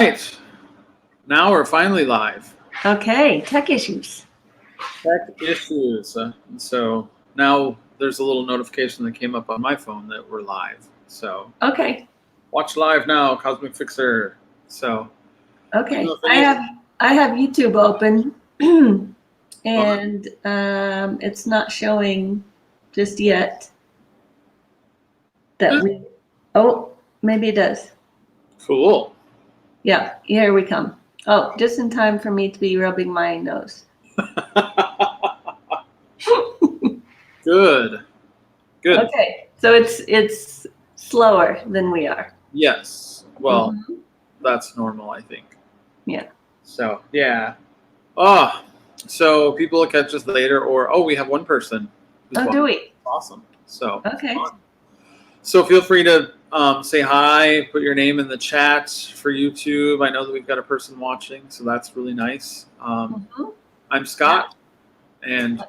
Right. Now we're finally live. Okay, tech issues. Tech issues. So now there's a little notification that came up on my phone that we're live. So Okay, watch live now, Cosmic Fixer. So I don't know okay. if any I have YouTube open, fun. and it's not showing just yet that we. Oh, maybe it does. Cool. Yeah, here we come. Oh, just in time for me to be rubbing my nose. Good. Good. Okay, so it's slower than we are. Yes. Well, Hmm. that's normal, I think. Yeah. So yeah. Oh, so people will catch us later, or we have one person who's Oh, do watching. we? Awesome. So Okay. fun. So feel free to say hi, put your name in the chat for YouTube. I know that we've got a person watching, so that's really nice. Hmm. I'm Yeah. Scott, and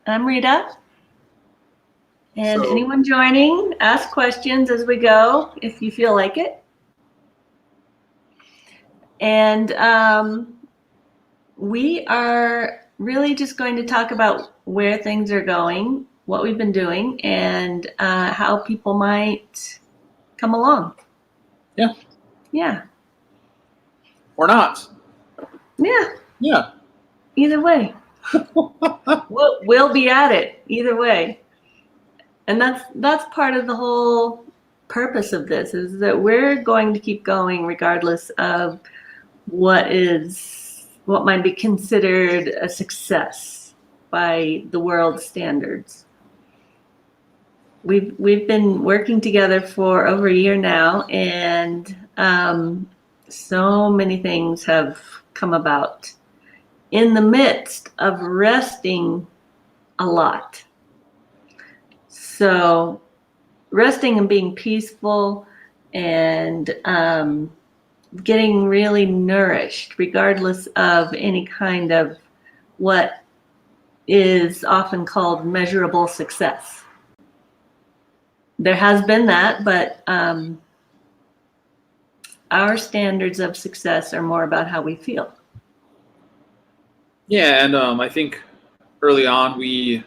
I'm Rita. And so anyone joining, ask questions as we go if you feel like it. And we are really just going to talk about where things are going, what we've been doing, and how people might come along. yeah, Yeah. or not. Yeah. Yeah. Either way. We'll be at it either way. And that's part of the whole purpose of this is that we're going to keep going regardless of what might be considered a success by the world standards. We've been working together for over a year now, and so many things have come about in the midst of resting a lot. So resting and being peaceful and getting really nourished, regardless of any kind of what is often called measurable success. There has been that, but our standards of success are more about how we feel. Yeah, and I think early on we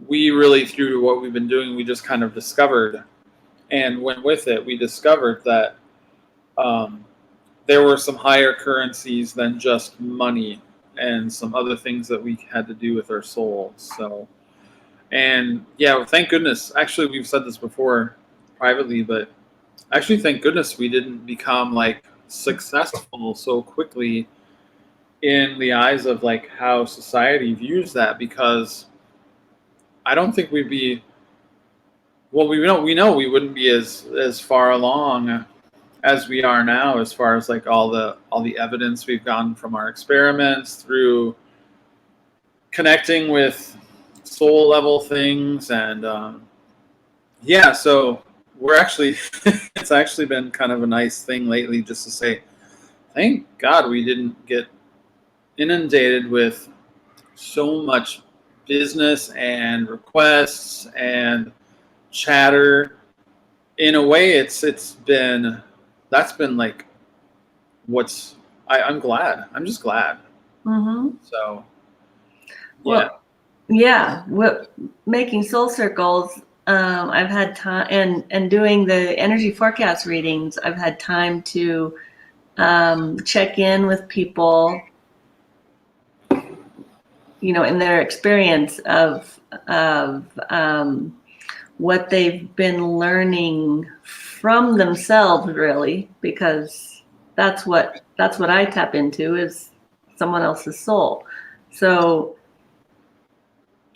really through what we've been doing, we just kind of discovered and went with it. We discovered that um, there were some higher currencies than just money and some other things that we had to do with our soul. So, and yeah, thank goodness. Actually, we've said this before privately, but actually, thank goodness we didn't become like successful so quickly in the eyes of like how society views that, because I don't think we'd be well. We know we wouldn't be as far along as we are now, as far as like all the evidence we've gotten from our experiments through connecting with soul level things. And yeah, so we're actually it's actually been kind of a nice thing lately just to say thank God we didn't get inundated with so much business and requests and chatter. In a way, it's been that's been like what's I'm glad. I'm just glad. Mm-hmm. So yeah. Well, yeah, making soul circles. I've had time, and doing the energy forecast readings. I've had time to check in with people, in their experience of what they've been learning from themselves, really, because that's what I tap into is someone else's soul. So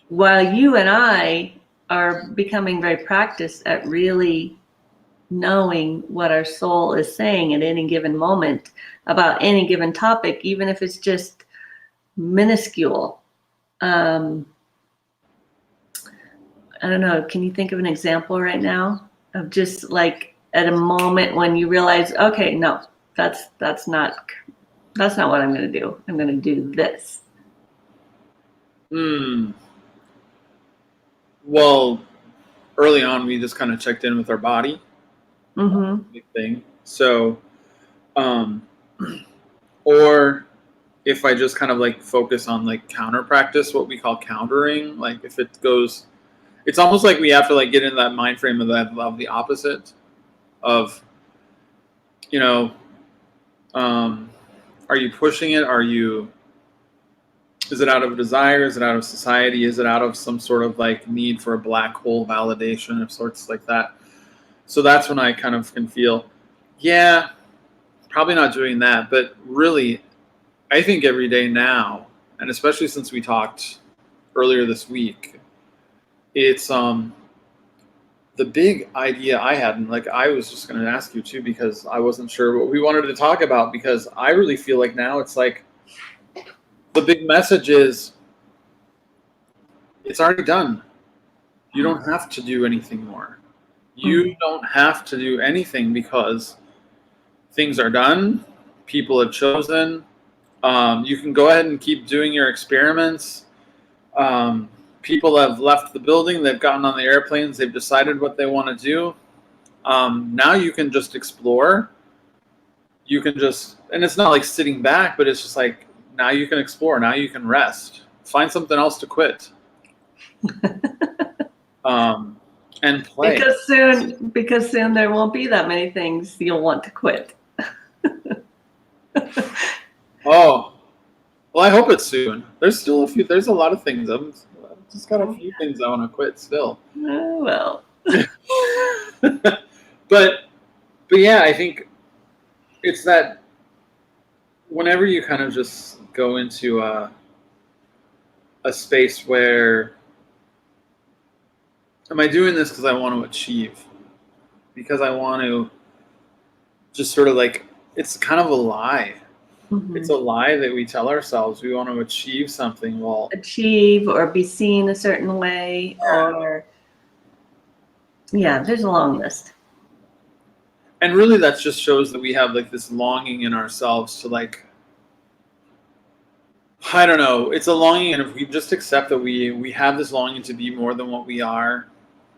while you and I are becoming very practiced at really knowing what our soul is saying at any given moment about any given topic, even if it's just minuscule. I don't know. Can you think of an example right now of just like at a moment when you realize, okay, no, that's not what I'm going to do. I'm going to do this. Well, early on we just kind of checked in with our body. Mm-hmm. Big thing. So Um, or if I just kind of like focus on like counter practice, what we call countering, like if it goes, it's almost like we have to like get in that mind frame of the opposite of, you know, are you pushing it? Is it out of a desire? Is it out of society? Is it out of some sort of like need for a black hole validation of sorts like that? So that's when I kind of can feel, yeah, probably not doing that. But really, I think every day now, and especially since we talked earlier this week, it's the big idea I had, and like I was just going to ask you too, because I wasn't sure what we wanted to talk about, because I really feel like now it's like the big message is it's already done. You don't have to do anything more. You don't have to do anything because things are done. People have chosen. You can go ahead and keep doing your experiments. People have left the building. They've gotten on the airplanes. They've decided what they want to do. Now you can just explore. You can just, and it's not like sitting back, but it's just like now you can explore. Now you can rest. Find something else to quit. And play. Because soon there won't be that many things you'll want to quit. Oh, well, I hope it's soon. There's still a few. There's a lot of things. I've just got a few things I want to quit still. Oh, well. but yeah, I think it's that whenever you kind of just go into a space where, am I doing this because I want to achieve? Because I want to just sort of like, it's kind of a lie. Mm-hmm. It's a lie that we tell ourselves we want to achieve something. Well, achieve or be seen a certain way, or there's a long list. And really that just shows that we have like this longing in ourselves to like, I don't know, it's a longing, and if we just accept that we have this longing to be more than what we are,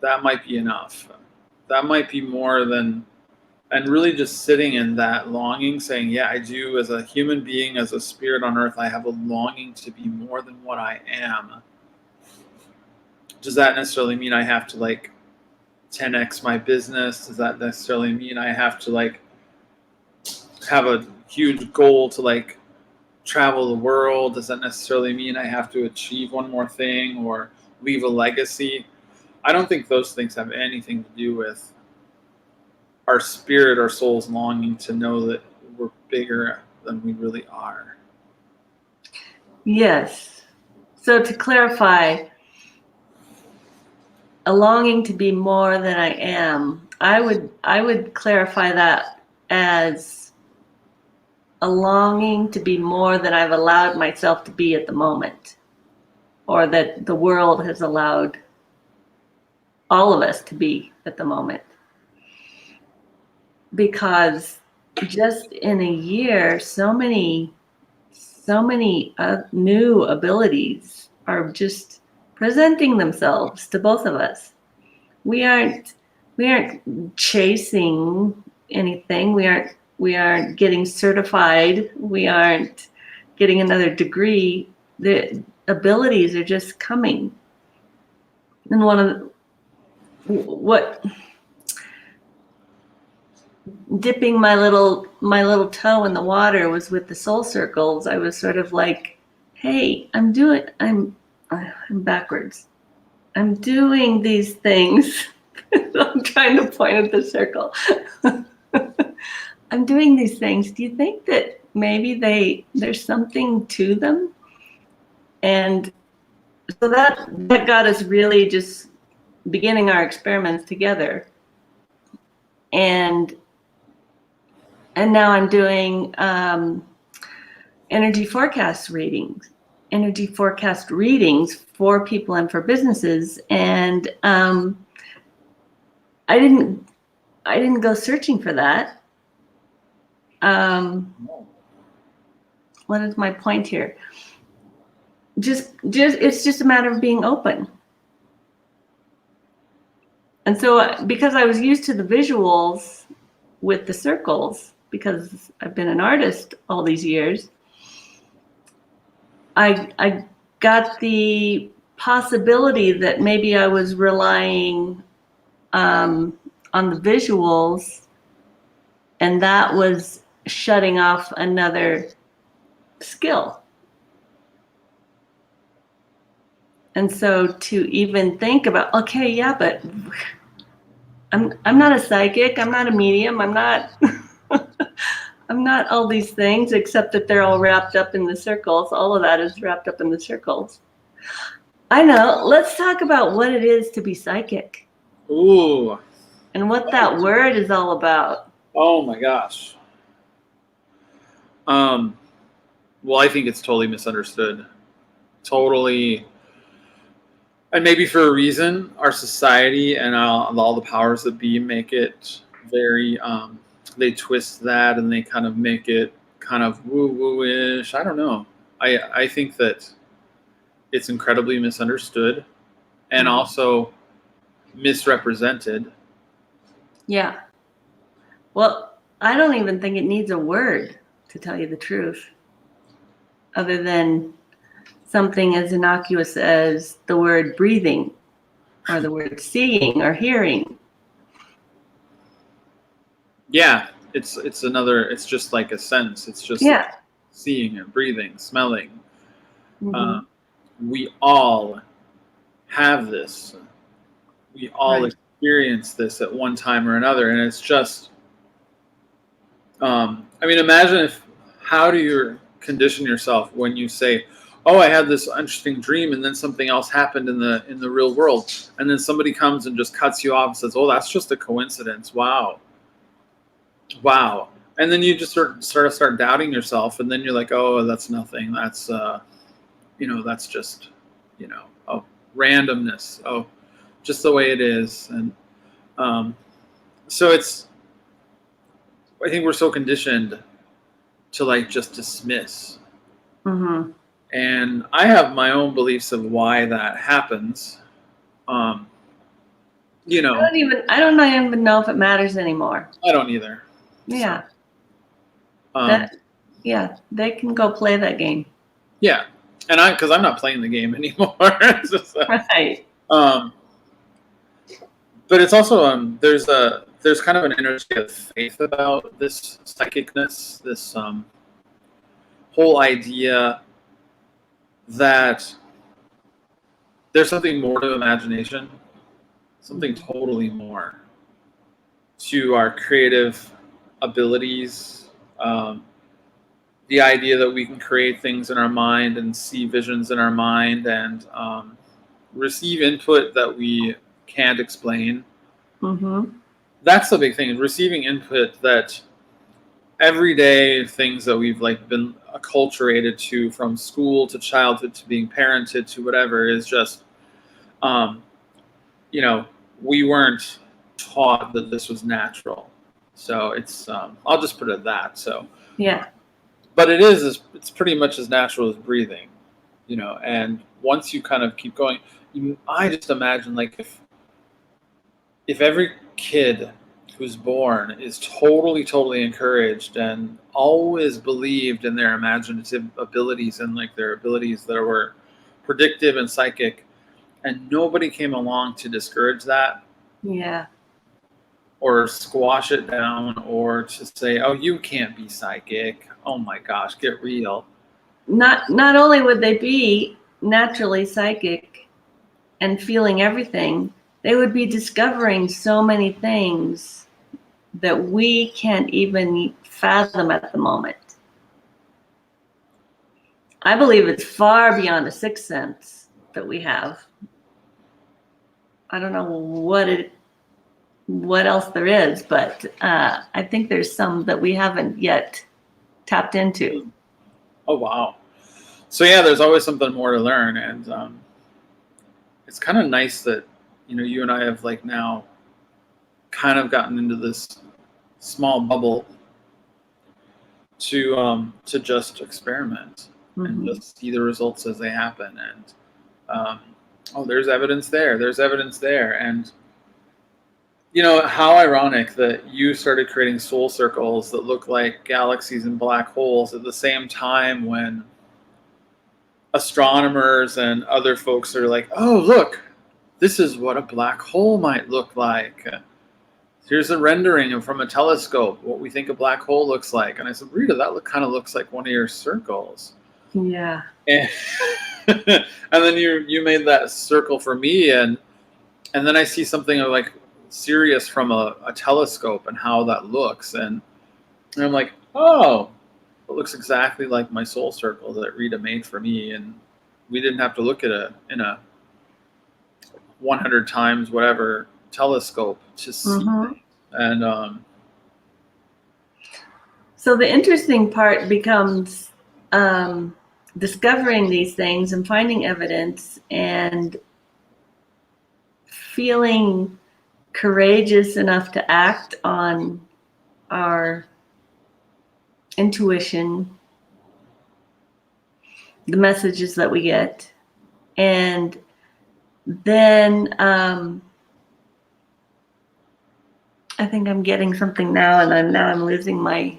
that might be enough. That might be more than, and really just sitting in that longing, saying, yeah, I do, as a human being, as a spirit on earth, I have a longing to be more than what I am. Does that necessarily mean I have to like 10x my business? Does that necessarily mean I have to like have a huge goal to like travel the world? Does that necessarily mean I have to achieve one more thing or leave a legacy? I don't think those things have anything to do with our spirit, our soul's longing to know that we're bigger than we really are. Yes. So to clarify, a longing to be more than I am, I would clarify that as a longing to be more than I've allowed myself to be at the moment, or that the world has allowed all of us to be at the moment. Because just in a year, so many new abilities are just presenting themselves to both of us. We aren't chasing anything. We aren't getting certified. We aren't getting another degree. The abilities are just coming. And dipping my little toe in the water was with the soul circles. I was sort of like, hey, I'm backwards. I'm doing these things. I'm trying to point at the circle. I'm doing these things. Do you think that maybe there's something to them? And so that got us really just beginning our experiments together. And now I'm doing energy forecast readings for people and for businesses. And I didn't go searching for that. What is my point here? Just it's just a matter of being open. And so because I was used to the visuals with the circles, because I've been an artist all these years, I got the possibility that maybe I was relying on the visuals, and that was shutting off another skill. And so to even think about, okay, yeah, but I'm not a psychic, I'm not a medium, I'm not I'm not all these things, except that they're all wrapped up in the circles. All of that is wrapped up in the circles. I know. Let's talk about what it is to be psychic. Ooh. And what that word is all about. Oh my gosh. Well, I think it's totally misunderstood. Totally. And maybe for a reason, our society and all the powers that be make it very, they twist that and they kind of make it kind of woo-woo-ish. I don't know. I think that it's incredibly misunderstood and also misrepresented. Yeah. Well, I don't even think it needs a word, to tell you the truth, other than something as innocuous as the word breathing or the word seeing or hearing. Yeah, it's just like a sense. It's just like seeing and breathing, smelling. We all have this. We all experience this at one time or another, and it's just. I mean, imagine how do you condition yourself when you say, "Oh, I had this interesting dream," and then something else happened in the real world, and then somebody comes and just cuts you off and says, "Oh, that's just a coincidence." Wow. And then you just start doubting yourself, and then you're like, "Oh, that's nothing. That's that's just oh, randomness. Oh, just the way it is." And so I think we're so conditioned to like just dismiss. And I have my own beliefs of why that happens. I don't even know if it matters anymore. I don't either. Yeah. So, they can go play that game. Yeah, and because I'm not playing the game anymore. Right. But it's also there's kind of an energy of faith about this psychicness, this whole idea that there's something more to imagination, something totally more to our creative abilities. The idea that we can create things in our mind and see visions in our mind and receive input that we can't explain. That's the big thing, receiving input that everyday things that we've like been acculturated to, from school to childhood to being parented to whatever, is just we weren't taught that this was natural. So it's I'll just put it at that. So yeah, but it's pretty much as natural as breathing, and once you kind of keep going, I just imagine like if every kid who's born is totally encouraged and always believed in their imaginative abilities and like their abilities that were predictive and psychic, and nobody came along to discourage that, or squash it down, or to say, "Oh, you can't be psychic. Oh my gosh, get real." Not only would they be naturally psychic and feeling everything, they would be discovering so many things that we can't even fathom at the moment. I believe it's far beyond a sixth sense that we have. I don't know what else there is, but I think there's some that we haven't yet tapped into. Oh, wow. So yeah, there's always something more to learn, and it's kind of nice that you and I have like now kind of gotten into this small bubble to just experiment and just see the results as they happen. And there's evidence there, and You know, how ironic that you started creating soul circles that look like galaxies and black holes at the same time when astronomers and other folks are like, oh, look, this is what a black hole might look like. Here's a rendering from a telescope, what we think a black hole looks like. And I said, Rita, that kind of looks like one of your circles. Yeah. And, and then you made that circle for me, and then I see something like Sirius from a telescope and how that looks, and I'm like, oh, it looks exactly like my soul circle that Rita made for me, and we didn't have to look at in a 100 times whatever telescope to see it. And so the interesting part becomes discovering these things and finding evidence and feeling courageous enough to act on our intuition, the messages that we get, and then I think I'm getting something now, and I'm losing my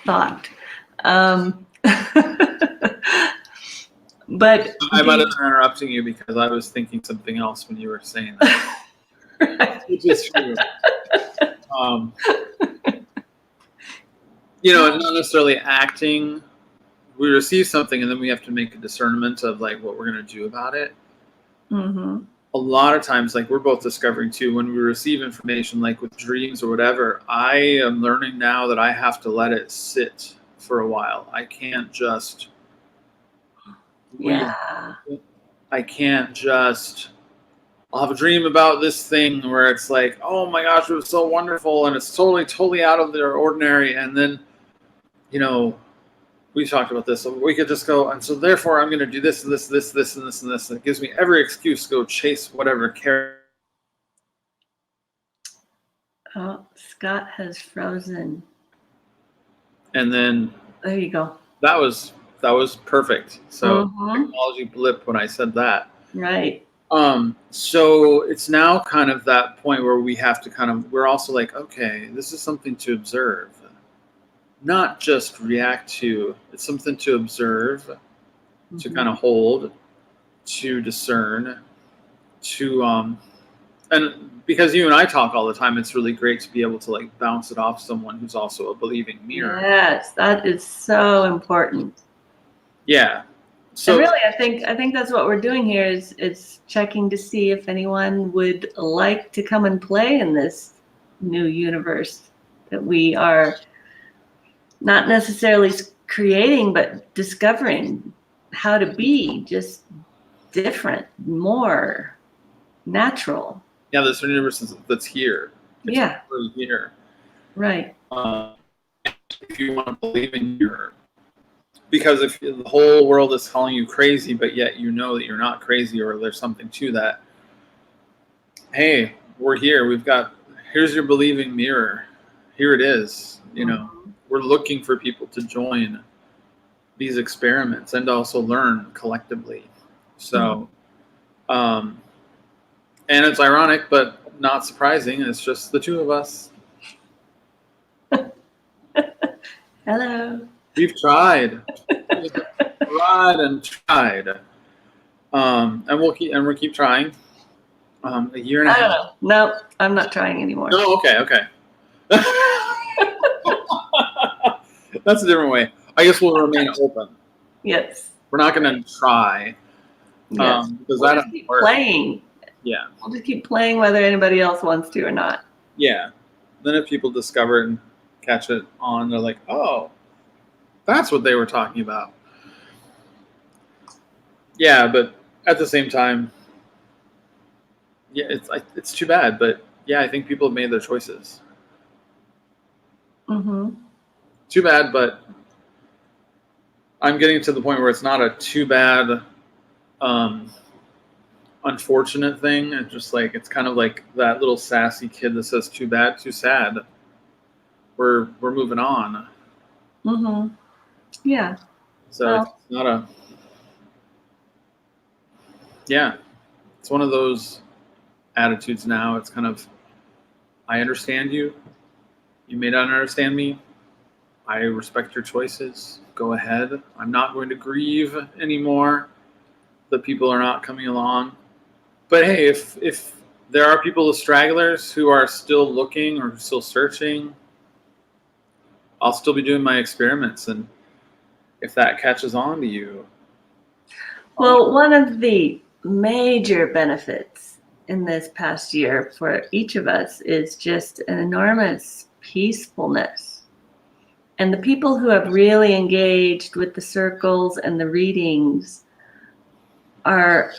thought. But I might have been interrupting you because I was thinking something else when you were saying that. Right. Which is true. You know, not necessarily acting. We receive something and then we have to make a discernment of like what we're going to do about it. Mm-hmm. A lot of times, like we're both discovering too, when we receive information like with dreams or whatever, I am learning now that I have to let it sit for a while. I can't just I can't just I'll have a dream about this thing where it's like, oh my gosh, it was so wonderful and it's totally out of the ordinary, and then, you know, we talked about this, so we could just go, and so therefore I'm going to do this and this and this and this and this, and it gives me every excuse to go chase whatever character. Oh, Scott has frozen. And then there you go. That was perfect. So technology blip when I said that. Right. So it's now kind of that point where we have to we're also like, okay, this is something to observe, not just react to. It's something to observe, to kind of hold, to discern, to and because you and I talk all the time, it's really great to be able to like bounce it off someone who's also a believing mirror. Yes, that is so important. Yeah. So and really, I think that's what we're doing here is checking to see if anyone would like to come and play in this new universe that we are not necessarily creating, but discovering how to be just different, more natural. Yeah, this universe that's here. It's really here. Right. If you want to believe in your, because if the whole world is calling you crazy, but yet you know that you're not crazy or there's something to that. Hey, we're here. Here's your believing mirror. Here it is. You know, we're looking for people to join these experiments and also learn collectively. So, and it's ironic, but not surprising. It's just the two of us. Hello. We've tried. We've tried and tried. And we'll keep trying. A year and a half. No, I'm not trying anymore. No, okay. That's a different way. I guess we'll remain open. Yes. We're not going to try. Yes. Because we'll just keep playing. Yeah. We'll just keep playing whether anybody else wants to or not. Yeah. Then if people discover it and catch it on, they're like, oh, that's what they were talking about. Yeah, but at the same time, yeah, it's too bad. But yeah, I think people have made their choices. Too bad, but I'm getting to the point where it's not a too bad, unfortunate thing. It's just like, it's kind of like that little sassy kid that says too bad, too sad. We're moving on. Yeah. So it's not it's one of those attitudes now. It's kind of, I understand you. You may not understand me. I respect your choices. Go ahead. I'm not going to grieve anymore that people are not coming along. But hey, if there are people, the stragglers, who are still looking or still searching, I'll still be doing my experiments, and if that catches on to you. Well, one of the major benefits in this past year for each of us is just an enormous peacefulness. And the people who have really engaged with the circles and the readings are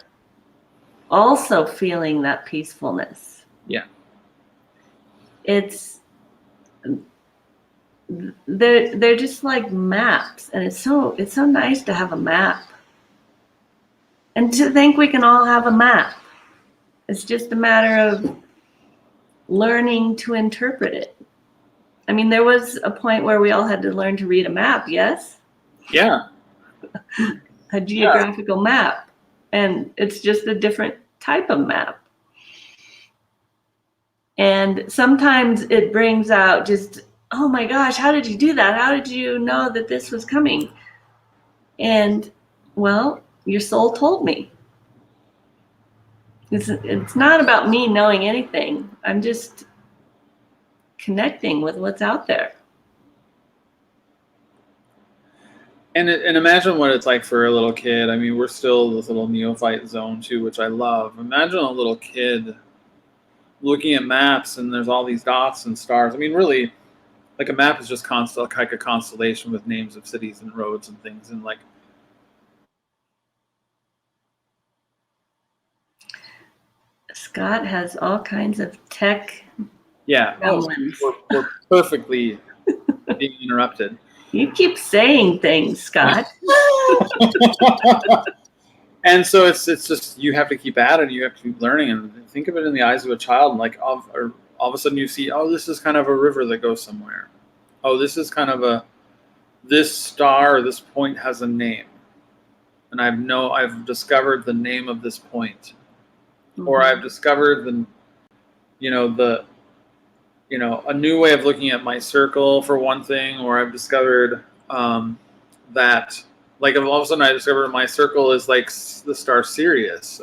also feeling that peacefulness. Yeah. It's they're just like maps, and it's so nice to have a map. And to think we can all have a map. It's just a matter of learning to interpret it. I mean, there was a point where we all had to learn to read a map, yes? Yeah. A geographical map. And it's just a different type of map. And sometimes it brings out just, oh my gosh, how did you do that? How did you know that this was coming? And, well, your soul told me. It's not about me knowing anything. I'm just connecting with what's out there. And imagine what it's like for a little kid. I mean, we're still this little neophyte zone too, which I love. Imagine a little kid looking at maps and there's all these dots and stars. I mean, really, like a map is just like a constellation with names of cities and roads and things. And like, Scott has all kinds of tech. yeah, we're perfectly being interrupted. You keep saying things, Scott. And so it's just, you have to keep at it. You have to keep learning, and think of it in the eyes of a child. Like all of a sudden you see, oh, this is kind of a river that goes somewhere. Oh, this is kind of this star or this point has a name, and I've discovered the name of this point, or I've discovered a new way of looking at my circle for one thing, or I've discovered that, like, all of a sudden I discovered my circle is like the star Sirius.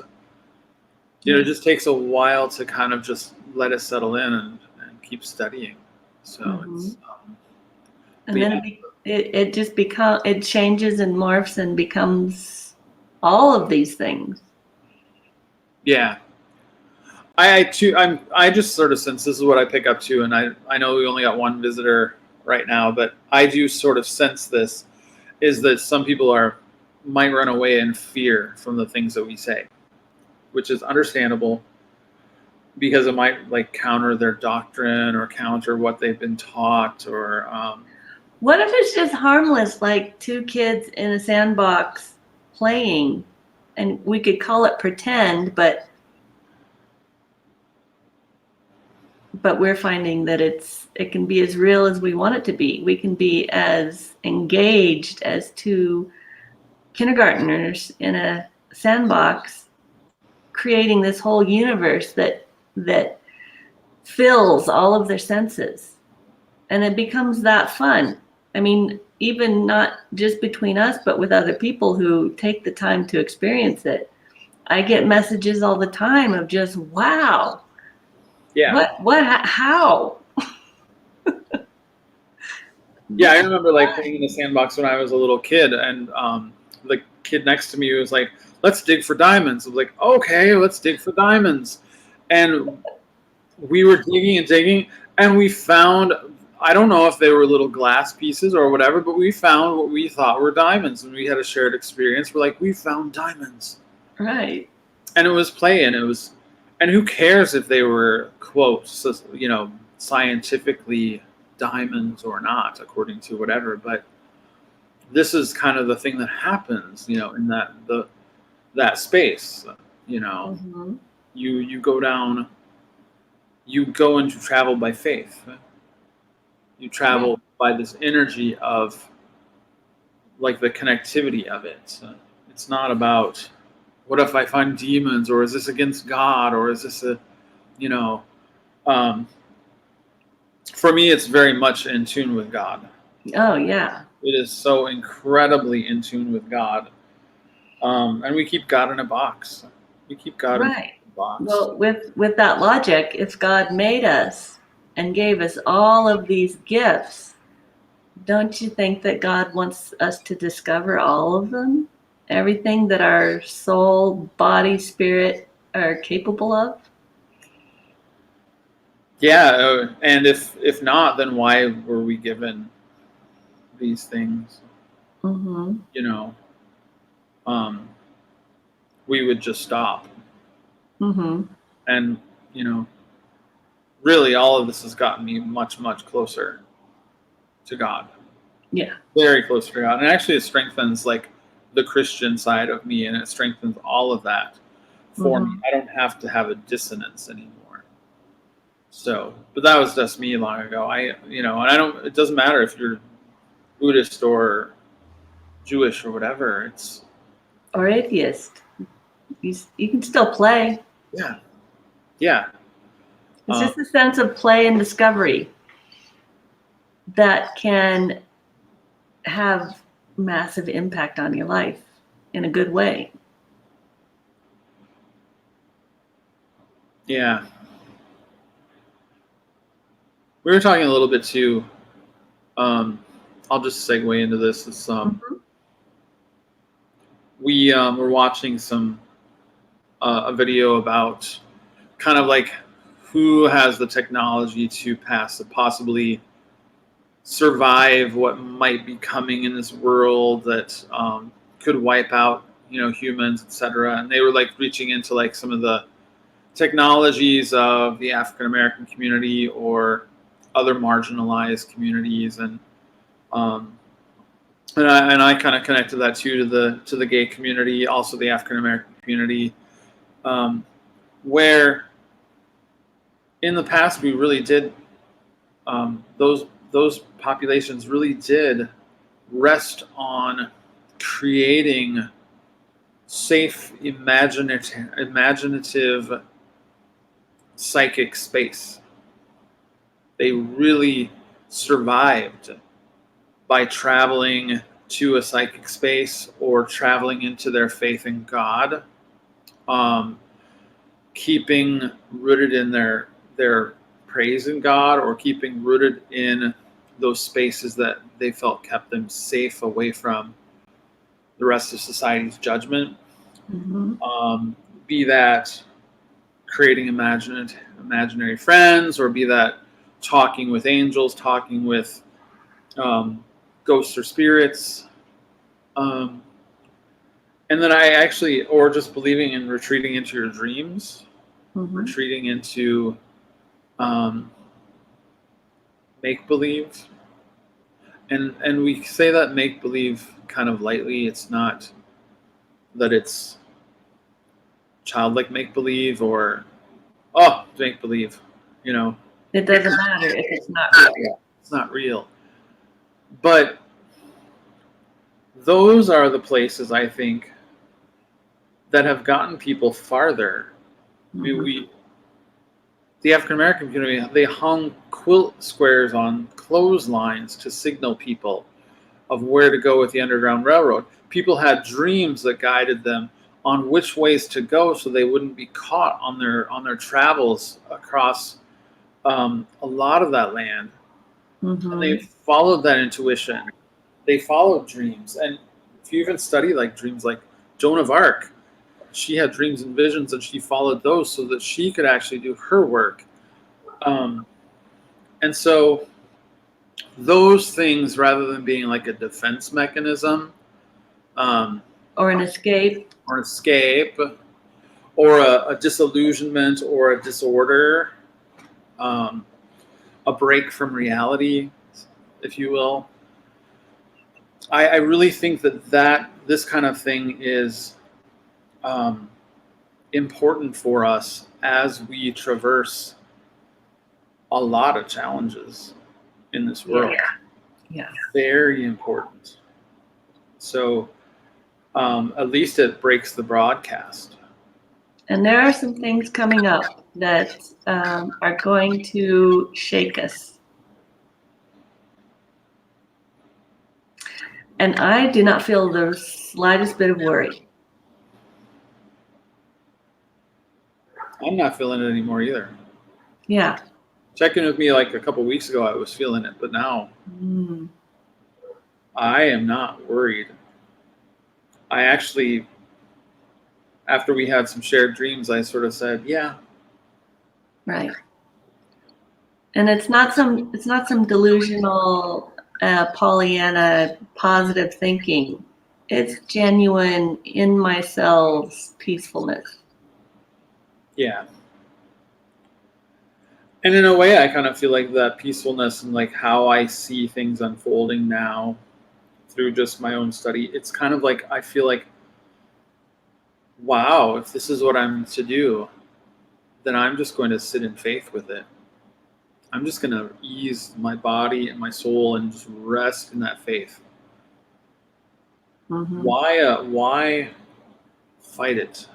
It just takes a while to kind of just let it settle in and keep studying. So it's and then it just it changes and morphs and becomes all of these things. Yeah. I just sort of sense, this is what I pick up too, and I know we only got one visitor right now, but I do sort of sense this, is that some people might run away in fear from the things that we say, which is understandable, because it might like counter their doctrine or counter what they've been taught, or what if it's just harmless, like two kids in a sandbox playing, and we could call it pretend, but we're finding that it can be as real as we want it to be. We can be as engaged as two kindergartners in a sandbox, creating this whole universe that fills all of their senses. And it becomes that fun. I mean, even not just between us, but with other people who take the time to experience it. I get messages all the time of just, wow. Yeah. How? Yeah, I remember like playing in the sandbox when I was a little kid, and the kid next to me was like, let's dig for diamonds. I was like, okay, let's dig for diamonds. And we were digging and digging, and we found, I don't know if they were little glass pieces or whatever, but we found what we thought were diamonds, and we had a shared experience. We're like, we found diamonds. Right. And it was play, and and who cares if they were, quote, scientifically diamonds or not, according to whatever. But this is kind of the thing that happens, in that space. Mm-hmm. You go down, you go into travel by faith. You travel by this energy of, like, the connectivity of it. It's not about, what if I find demons, or is this against God, or is this for me, it's very much in tune with God. Oh, yeah. It is so incredibly in tune with God. And we keep God in a box. We keep God in Right. a box. Well, with that logic, if God made us and gave us all of these gifts, don't you think that God wants us to discover all of them? Everything that our soul, body, spirit are capable of? Yeah, and if not, then why were we given these things? Mm-hmm. You know, um, we would just stop. Mm-hmm. And really, all of this has gotten me much, much closer to God. Yeah. Very close to God, and actually, it strengthens like the Christian side of me, and it strengthens all of that for me. Mm-hmm. I don't have to have a dissonance anymore. So, but that was just me long ago. And I don't. It doesn't matter if you're Buddhist or Jewish or whatever. It's Or atheist. You can still play. yeah, yeah, It's just a sense of play and discovery that can have massive impact on your life in a good way. yeah. We were talking a little bit too. I'll just segue into this. It's, we were watching a video about kind of like who has the technology to possibly survive what might be coming in this world that could wipe out humans, etc. And they were like reaching into like some of the technologies of the African American community or other marginalized communities, um, and I kind of connected that too to the gay community, also the African American community, where in the past we really did those populations really did rest on creating safe, imaginative psychic space. They really survived by traveling to a psychic space or traveling into their faith in God, um, keeping rooted in their praise in God, or keeping rooted in those spaces that they felt kept them safe away from the rest of society's judgment. Mm-hmm. Be that creating imaginary friends, or be that talking with angels, talking with ghosts or spirits, and then or just believing in retreating into your dreams, retreating into make believe, and we say that make believe kind of lightly. It's not that it's childlike make believe or make believe. It doesn't matter if it's not real. It's not real. But those are the places, I think, that have gotten people farther. The African American community, they hung quilt squares on clotheslines to signal people of where to go with the Underground Railroad. People had dreams that guided them on which ways to go, so they wouldn't be caught on their travels across a lot of that land. And they followed that intuition. They followed dreams. And if you even study like dreams, like Joan of Arc, she had dreams and visions, and she followed those so that she could actually do her work. And so those things, rather than being like a defense mechanism, or an escape, or a disillusionment, or a disorder, a break from reality, if you will. I really think that this kind of thing is important for us as we traverse a lot of challenges in this world. Yeah. Very important. So at least it breaks the broadcast. And there are some things coming up that are going to shake us And I do not feel the slightest bit of worry. I'm not feeling it anymore either. Yeah. Checking with me like a couple weeks ago, I was feeling it, but now Mm. I am not worried. I actually, after we had some shared dreams, I sort of said, yeah. Right. And it's not some delusional Pollyanna positive thinking. It's genuine in my cells peacefulness. Yeah. And in a way, I kind of feel like that peacefulness and like how I see things unfolding now through just my own study, it's kind of like I feel like, wow, if this is what I'm to do, then I'm just going to sit in faith with it. I'm just going to ease my body and my soul and just rest in that faith. Mm-hmm. Why fight it?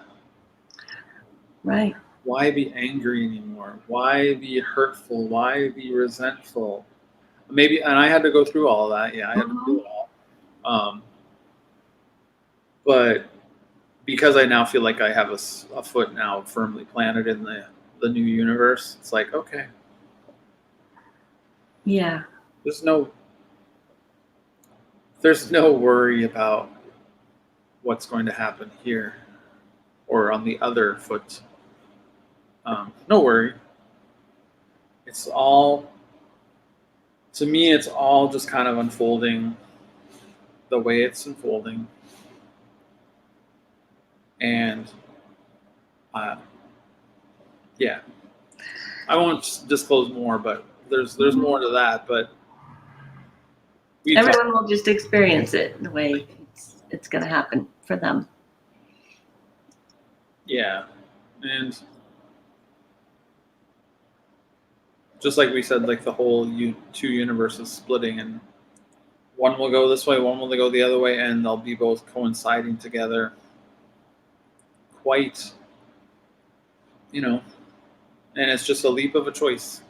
Right. Why be angry anymore? Why be hurtful? Why be resentful? Maybe, and I had to go through all of that. Yeah, I had to do it all. But because I now feel like I have a foot now firmly planted in the new universe, it's like, okay, Yeah. there's no worry about what's going to happen here or on the other foot. No worry. It's all, to me, it's all just kind of unfolding the way it's unfolding. And yeah, I won't disclose more, but there's more to that. But everyone will just experience it the way it's going to happen for them. Yeah, and just like we said, like the whole two universes splitting, and one will go this way, one will go the other way, and they'll be both coinciding together. Quite, and it's just a leap of a choice.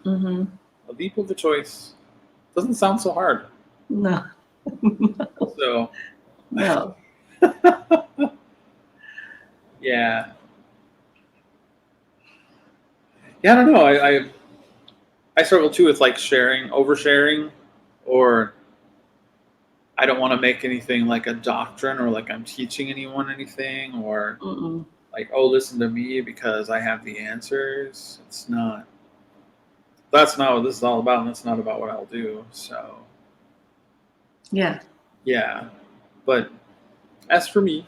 Mm-hmm. A leap of a choice doesn't sound so hard. No. So. No. Yeah. Yeah, I don't know. I struggle too with like oversharing, or I don't want to make anything like a doctrine or like I'm teaching anyone anything or Mm-mm. like, oh, listen to me because I have the answers. It's not. That's not what this is all about, and that's not about what I'll do. So. Yeah. Yeah, but as for me,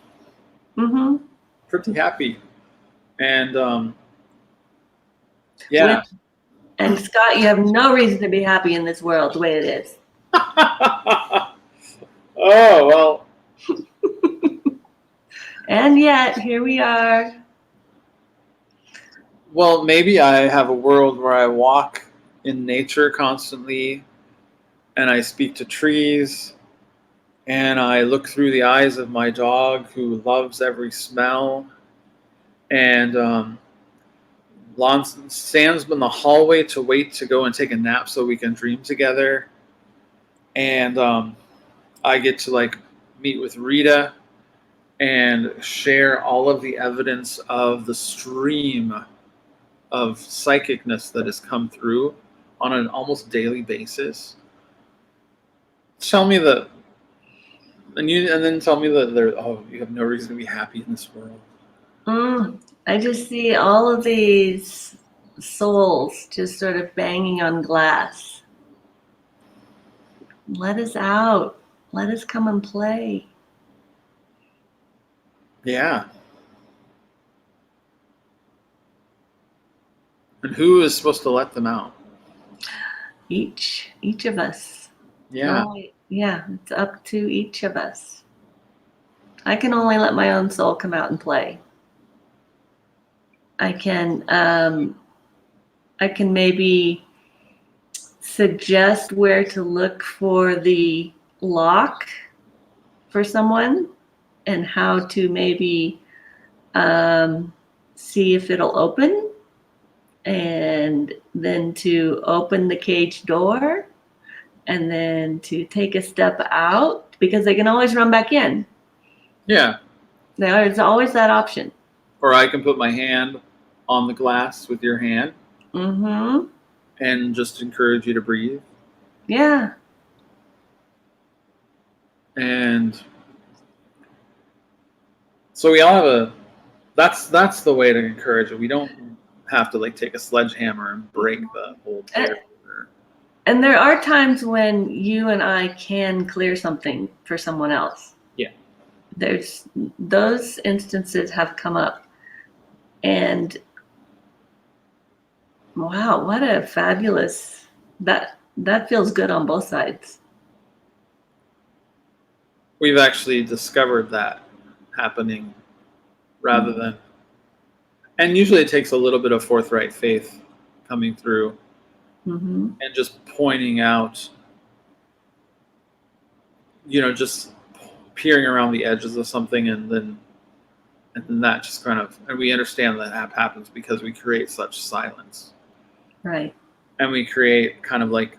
Mm-hmm. pretty happy, and yeah. And Scott, you have no reason to be happy in this world the way it is. Oh, well. And yet, here we are. Well, maybe I have a world where I walk in nature constantly and I speak to trees and I look through the eyes of my dog who loves every smell and stands in the hallway to wait to go and take a nap so we can dream together. And I get to like meet with Rita and share all of the evidence of the stream of psychicness that has come through on an almost daily basis. Tell me that, and then tell me that you have no reason to be happy in this world. I just see all of these souls just sort of banging on glass. Let us out. Let us come and play. Yeah. And who is supposed to let them out? Each of us. Yeah. Yeah, it's up to each of us. I can only let my own soul come out and play. I can maybe suggest where to look for the lock for someone and how to maybe see if it'll open, and then to open the cage door and then to take a step out, because they can always run back in. Yeah. There's always that option. Or I can put my hand on the glass with your hand Mm-hmm. and just encourage you to breathe. Yeah. And so we all have that's the way to encourage it. We don't have to like take a sledgehammer and break the whole barrier. And there are times when you and I can clear something for someone else. Yeah. There's those instances have come up. And wow, what a fabulous, that feels good on both sides. We've actually discovered that happening rather than, and usually it takes a little bit of forthright faith coming through Mm-hmm. and just pointing out, just peering around the edges of something, and then that just kind of, and we understand that happens because we create such silence. Right. And we create kind of like,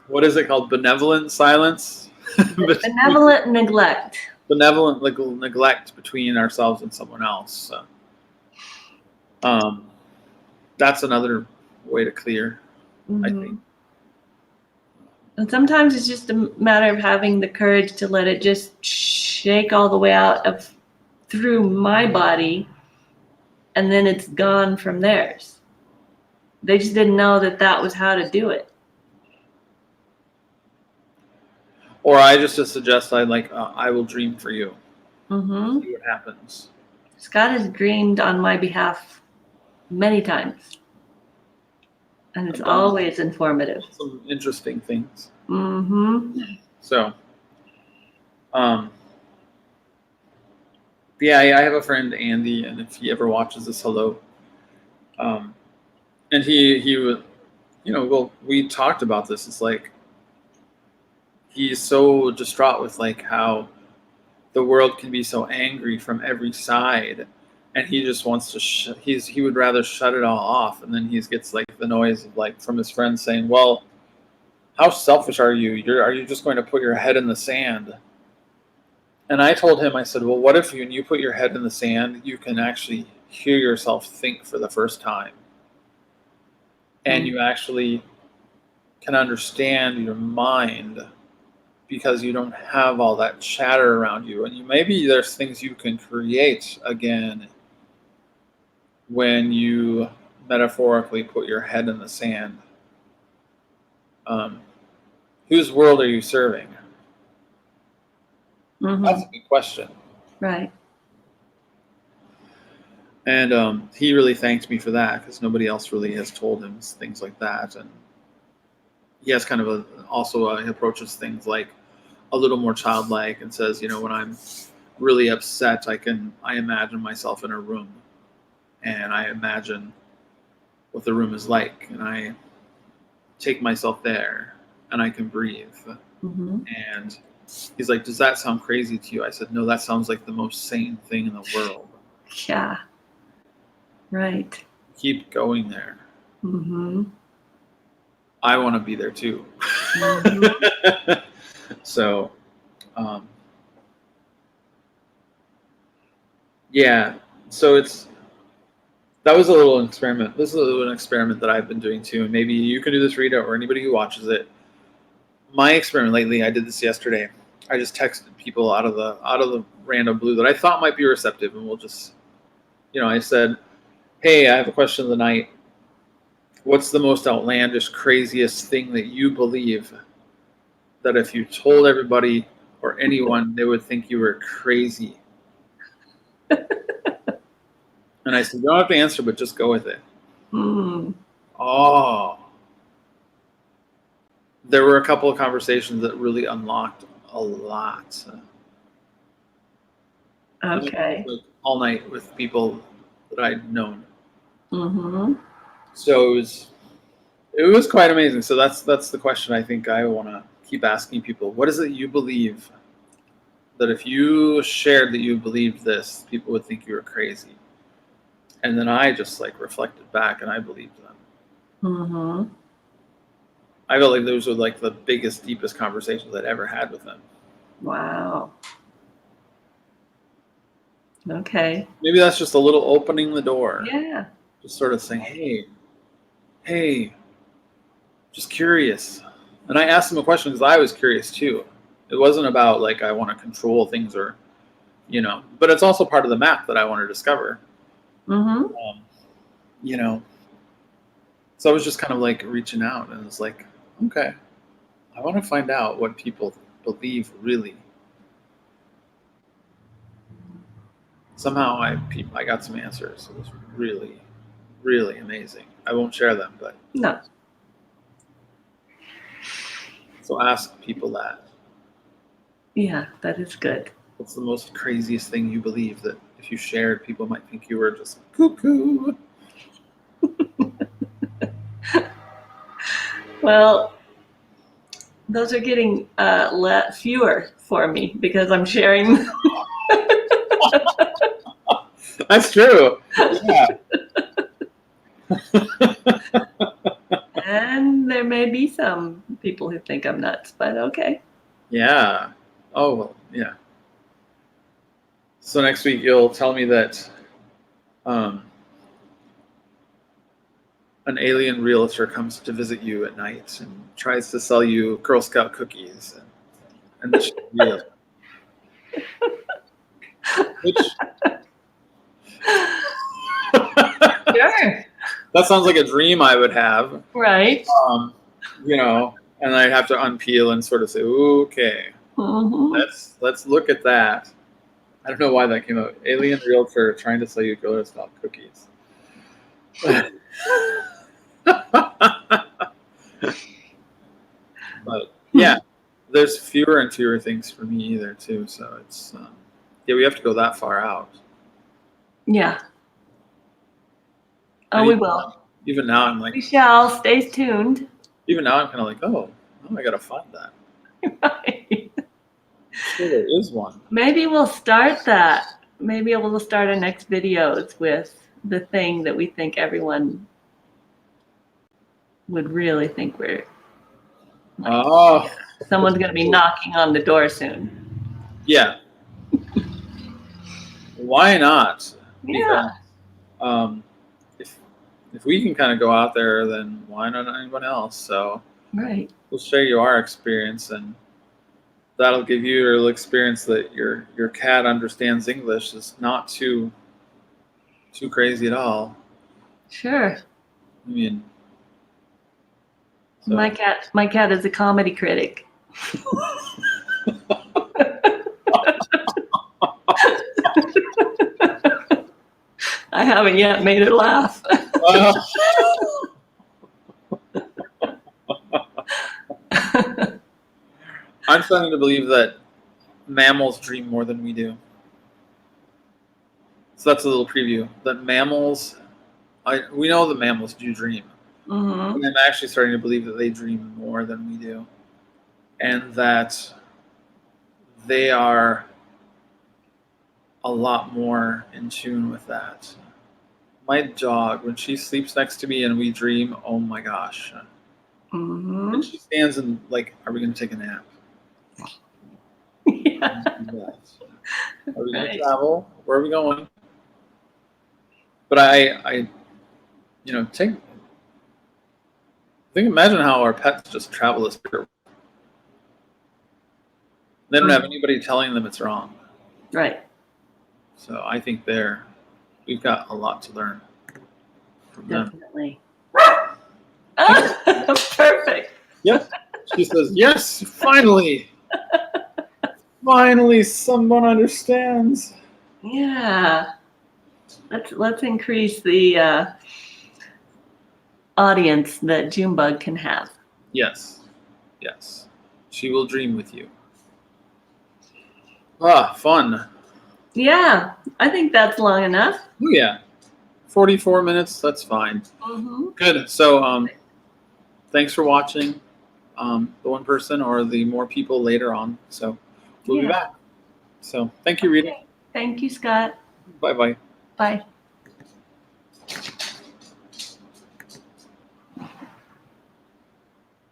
what is it called? Benevolent silence? Benevolent neglect. Benevolent neglect between ourselves and someone else. So, that's another way to clear, I think. And sometimes it's just a matter of having the courage to let it just shake all the way out of through my body, and then it's gone from theirs. They just didn't know that was how to do it. Or I just suggest I will dream for you. Mm-hmm. See what happens. Scott has dreamed on my behalf many times. And it's always informative. Some interesting things. Mm-hmm. So, yeah, I have a friend, Andy, and if he ever watches this, hello. And he would, well, we talked about this. It's like he's so distraught with like how the world can be so angry from every side, and he just wants to he would rather shut it all off. And then he gets like the noise of like from his friends saying, well, how selfish are you? Are you just going to put your head in the sand? And I told him, I said, well, what if when you put your head in the sand, you can actually hear yourself think for the first time, and you actually can understand your mind, because you don't have all that chatter around you. And maybe there's things you can create again when you metaphorically put your head in the sand. Whose world are you serving? Mm-hmm. That's a good question. Right. And he really thanked me for that, because nobody else really has told him things like that. And he has kind of he approaches things like a little more childlike, and says, when I'm really upset, I imagine myself in a room, and I imagine what the room is like, and I take myself there, and I can breathe. Mm-hmm. And he's like, does that sound crazy to you? I said, no, that sounds like the most sane thing in the world. Yeah. Right. Keep going there. Mm-hmm. I want to be there too. Mm-hmm. So, yeah. So that was a little experiment. This is an experiment that I've been doing too, and maybe you can do this, Rita, or anybody who watches it. My experiment lately, I did this yesterday. I just texted people out of the random blue that I thought might be receptive, and we'll just, I said, hey, I have a question of the night. What's the most outlandish, craziest thing that you believe that if you told everybody or anyone, they would think you were crazy? And I said, you don't have to answer, but just go with it. Mm. Oh. There were a couple of conversations that really unlocked a lot. Okay. Like all night with people that I'd known. Mm-hmm. So it was quite amazing. So that's the question I think I want to keep asking people. What is it you believe that if you shared that you believed this, people would think you were crazy? And then I just like reflected back, and I believed them. Mm-hmm. I felt like those were like the biggest, deepest conversations I'd ever had with them. Wow. Okay. Maybe that's just a little opening the door. Yeah. Just sort of saying, hey, just curious. And I asked them a question because I was curious too. It wasn't about like I want to control things or, but it's also part of the map that I want to discover. Mm-hmm. You know, so I was just kind of like reaching out and it's like, okay, I want to find out what people believe really. Somehow I got some answers. It was really, really amazing. I won't share them, but No. so ask people that. Yeah, that is good. What's the most craziest thing you believe that if you shared, people might think you were just cuckoo? Well, those are getting fewer for me because I'm sharing. That's true. Yeah. And there may be some people who think I'm nuts, but okay. Yeah. Oh, well, yeah. So next week you'll tell me that an alien realtor comes to visit you at night and tries to sell you Girl Scout cookies, and this should be real. Which Sure. that sounds like a dream I would have, Right. And I'd have to unpeel and sort of say, okay, Mm-hmm. let's look at that. I don't know why that came out. Alien realtor trying to sell you Girl Scout cookies. But yeah, there's fewer and fewer things for me either too. So it's we have to go that far out. Yeah. Oh, And we will. Even now, I'm like, We shall. Stay tuned. even now, I'm kind of like, oh, I gotta find that. Right. I'm sure there is one. Maybe we'll start that. Maybe we'll start our next videos with the thing that we think everyone would really think we're. Oh, Someone's going to be knocking on the door soon. yeah. Why not? Yeah. Because, if we can kind of go out there, then why not anyone else? So Right. we'll share you our experience, and that'll give you a little experience that your cat understands English is not too crazy at all. Sure. I mean, so. My cat is a comedy critic. I haven't yet made her laugh. I'm starting to believe that mammals dream more than we do. So that's a little preview. That mammals, we know that mammals do dream. Mm-hmm. And I'm actually starting to believe that they dream more than we do. And that they are a lot more in tune with that. My dog, when she sleeps next to me and we dream, oh my gosh. Mm-hmm. And she stands and like, are we going to take a nap? Yeah. Are we going to travel? Where are we going? But I imagine how our pets just travel this spirit. They don't have anybody telling them it's wrong. Right. So I think we've got a lot to learn from them. Definitely. Perfect. Yep. She says, yes, finally. Finally someone understands. Yeah. Let's increase the audience that Junebug can have. Yes. Yes. She will dream with you. Ah, fun. Yeah, I think that's long enough. Oh, yeah. 44 minutes, that's fine. Mm-hmm. Good. So thanks for watching, the one person or the more people later on. So we'll be back. So thank you, Rita. Thank you, Scott. Bye-bye. Bye.